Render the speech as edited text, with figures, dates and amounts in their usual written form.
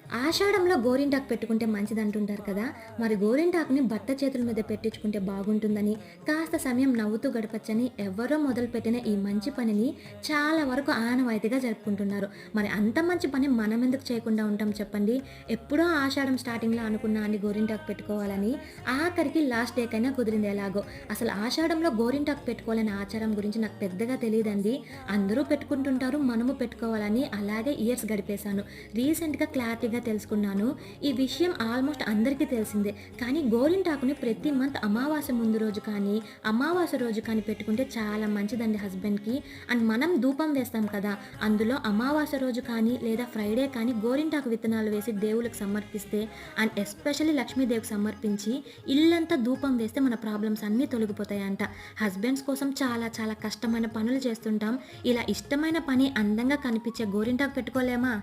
ఆషాఢంలో గోరింటాకు పెట్టుకుంటే మంచిదంటుంటారు కదా! మరి గోరింటాకుని భర్త చేతుల మీద పెట్టించుకుంటే బాగుంటుందని, కాస్త సమయం నవ్వుతూ గడపచ్చని ఎవ్వరో మొదలుపెట్టిన ఈ మంచి పనిని చాలా వరకు ఆనవాయితీగా జరుపుకుంటున్నారు. మరి అంత మంచి పని మనమెందుకు చేయకుండా ఉంటాం చెప్పండి? ఎప్పుడో ఆషాఢం స్టార్టింగ్‌లో అనుకున్నా అండి గోరింటాకు పెట్టుకోవాలని. ఆఖరికి లాస్ట్ డేకైనా కుదిరింది ఎలాగో. అసలు ఆషాఢంలో గోరింటాకు పెట్టుకోవాలనే ఆచారం గురించి నాకు పెద్దగా తెలీదండి. అందరూ పెట్టుకుంటుంటారు. మనము పెట్టుకోవాలని అలాగే ఇయర్స్ గడిపేశాను. రీసెంట్‌గా క్లారిటీగా తెలుసుకున్నాను. ఈ విషయం ఆల్మోస్ట్ అందరికీ తెలిసిందే. కానీ గోరింటాకుని ప్రతి మంత్ అమావాస్య ముందు రోజు కానీ, అమావాస్య రోజు కానీ పెట్టుకుంటే చాలా మంచిదండి హస్బెండ్‌కి. అండ్ మనం ధూపం వేస్తాం కదా! అందులో అమావాస్య రోజు కానీ, లేదా ఫ్రైడే కానీ గోరింటాకు విత్తనాలు వేసి దేవుళ్ళకి సమర్పిస్తే అండ్ ఎస్పెషల్లీ లక్ష్మీదేవికి సమర్పించి ఇల్లంతా ధూపం వేస్తే మన ప్రాబ్లమ్స్ అన్నీ తొలగిపోతాయంట. హస్బెండ్స్ కోసం చాలా చాలా కష్టమైన పనులు చేస్తుంటాం. ఇలా ఇష్టమైన పని అందంగా కనిపించే గోరింటాకు పెట్టుకోలేమా?